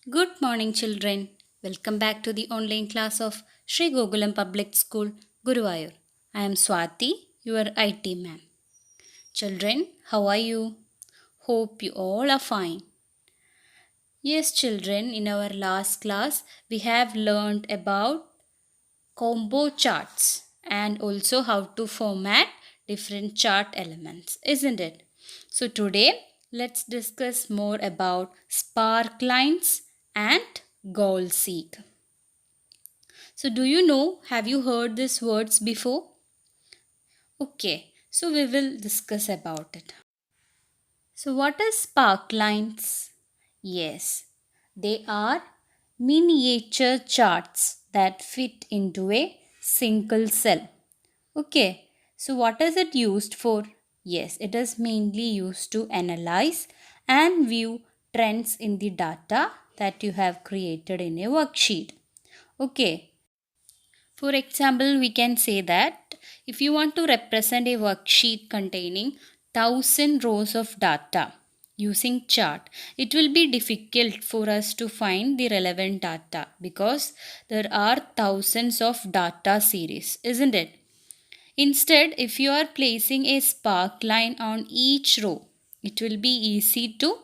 Good morning, children. Welcome back to the online class of Sri Gokulam Public School, Guruvayur. I am Swati, your IT ma'am. Children, how are you? Hope you all are fine. Yes, children, in our last class, we have learned about combo charts and also how to format different chart elements, isn't it? So, today, let's discuss more about spark lines and goal seek. So, do you know, have you heard these words before? Okay, so we will discuss about it. So, what is spark lines? Yes, they are miniature charts that fit into a single cell. Okay, so what is it used for? Yes, it is mainly used to analyze and view trends in the data that you have created in a worksheet. Okay, for example, we can say that if you want to represent a worksheet containing 1000 rows of data using chart, it will be difficult for us to find the relevant data because there are thousands of data series, isn't it? Instead, if you are placing a spark line on each row, it will be easy to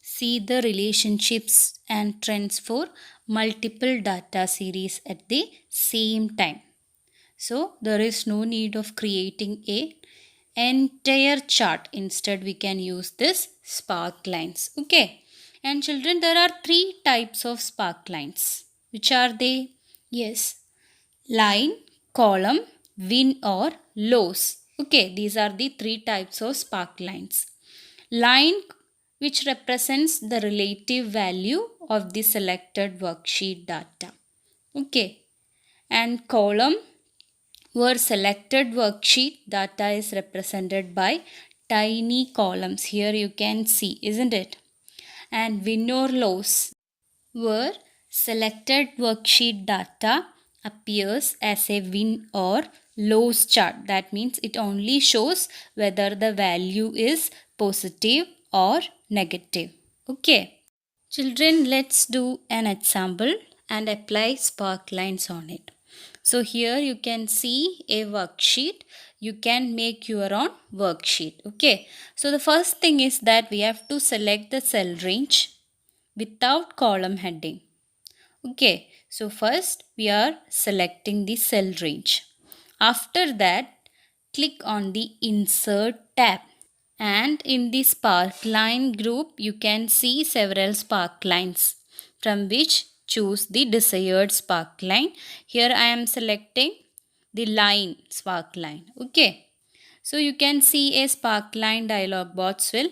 see the relationships and trends for multiple data series at the same time. So there is no need of creating a entire chart. Instead, we can use this spark lines. Okay. And children, there are three types of spark lines. Which are they? Yes, line, column, win or lows. Okay, these are the three types of spark lines. Line, which represents the relative value of the selected worksheet data. Okay, and column, where selected worksheet data is represented by tiny columns. Here you can see, isn't it? And win or loss, where selected worksheet data appears as a win or loss chart. That means it only shows whether the value is positive or negative. Okay. Children, let's do an example and apply spark lines on it. So here you can see a worksheet. You can make your own worksheet. Okay. So the first thing is that we have to select the cell range without column heading. Okay, so first we are selecting the cell range. After that, click on the Insert tab. And in the sparkline group, you can see several sparklines from which choose the desired sparkline. Here I am selecting the line sparkline. Okay. So you can see a sparkline dialog box will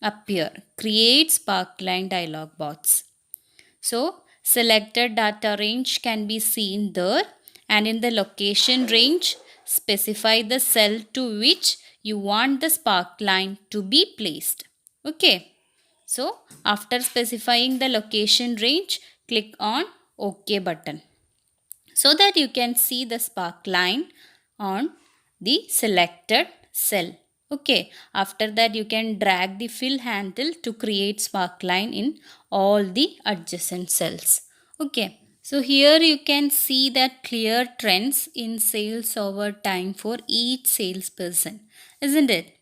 appear. Create sparkline dialog box. So selected data range can be seen there, and in the location range specify the cell to which you want the sparkline to be placed. Okay. So after specifying the location range, click on OK button so that you can see the sparkline on the selected cell. Okay, after that you can drag the fill handle to create sparkline in all the adjacent cells. Okay, so here you can see that clear trends in sales over time for each salesperson, isn't it?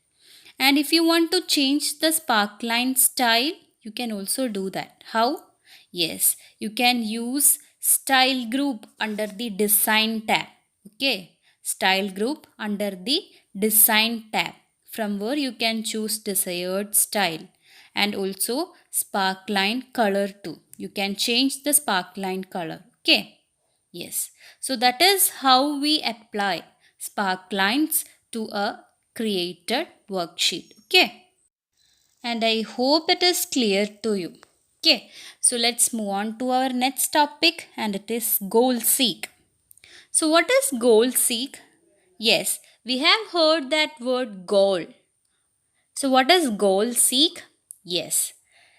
And if you want to change the sparkline style, you can also do that. How? Yes, you can use style group under the design tab. Okay, style group under the design tab, from where you can choose desired style, and also sparkline color too. You can change the sparkline color. Okay. Yes. So that is how we apply sparklines to a created worksheet. Okay. And I hope it is clear to you. Okay. So let's move on to our next topic, and it is goal seek. So what is goal seek? Yes, we have heard that word goal. So what is goal seek? Yes,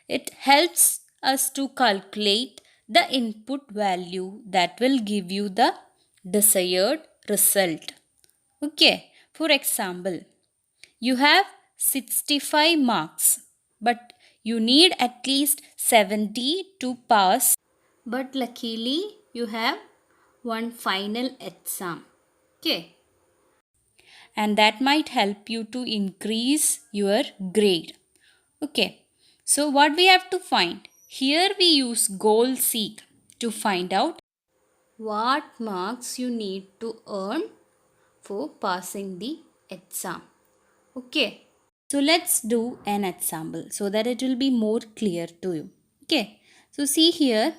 it helps us to calculate the input value that will give you the desired result. Okay, for example, you have 65 marks, but You need at least 70 to pass. But luckily, you have one final exam. Okay. And that might help you to increase your grade. Okay. So what we have to find? Here we use goal seek to find out what marks you need to earn for passing the exam. Okay. So let's do an example so that it will be more clear to you. Okay. So see here.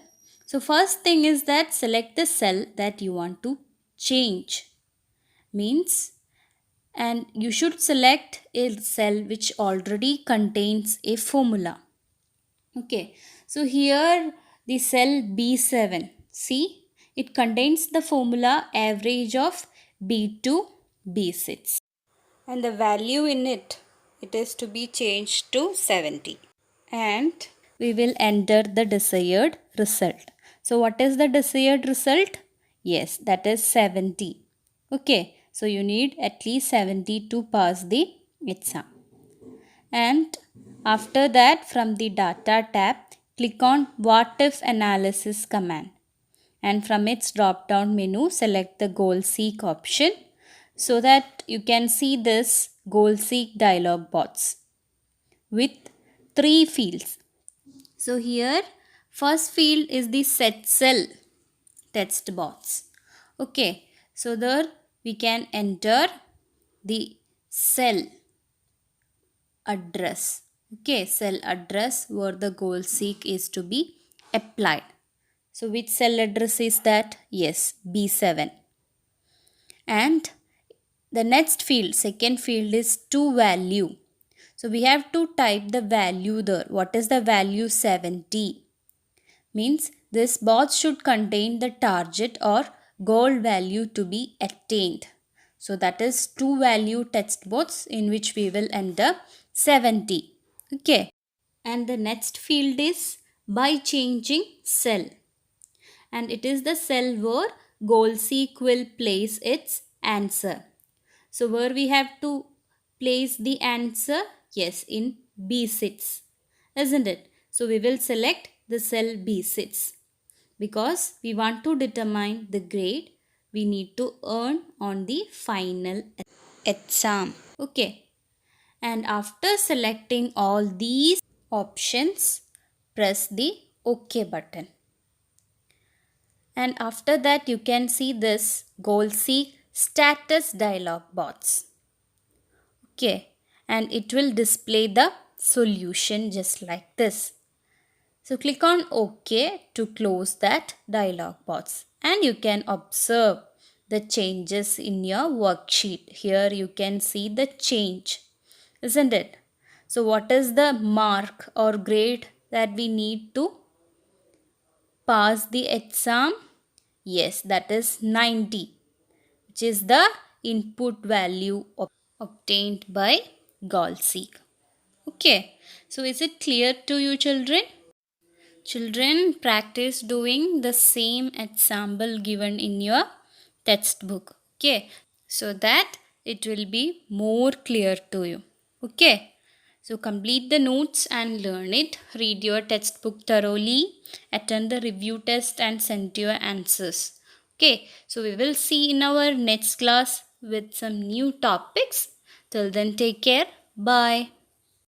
So first thing is that select the cell that you want to change. Means, and you should select a cell which already contains a formula. Okay. So here the cell B7. See, it contains the formula average of B2, B6. And the value in it is to be changed to 70. And we will enter the desired result. So what is the desired result? Yes, that is 70. Okay, so you need at least 70 to pass the exam. And after that, from the data tab, click on what if analysis command. And from its drop down menu, select the goal seek option so that you can see this goal seek dialog box with 3 fields. So here first field is the set cell text box. Okay, so there we can enter the cell address. Okay, cell address where the goal seek is to be applied. So which cell address is that? Yes, B7. And the next field, second field is to value. So we have to type the value there. What is the value? 70. Means this box should contain the target or goal value to be attained. So that is to value text box in which we will enter 70. Okay. And the next field is by changing cell. And it is the cell where goal seek will place its answer. So where we have to place the answer? Yes, in B6, isn't it? So we will select the cell B6 because we want to determine the grade we need to earn on the final exam. Okay. And after selecting all these options, press the OK button. And after that, you can see this goal seek status dialog box. Okay, and it will display the solution just like this. So click on OK to close that dialog box, and you can observe the changes in your worksheet. Here you can see the change, isn't it? So what is the mark or grade that we need to pass the exam? Yes, that is 90, which is the input value obtained by GoalSeek. Okay, so is it clear to you, children? Children, practice doing the same example given in your textbook. Okay, so that it will be more clear to you. Okay, so complete the notes and learn it. Read your textbook thoroughly, attend the review test and send your answers. Okay, so we will see in our next class with some new topics. Till then, take care. Bye.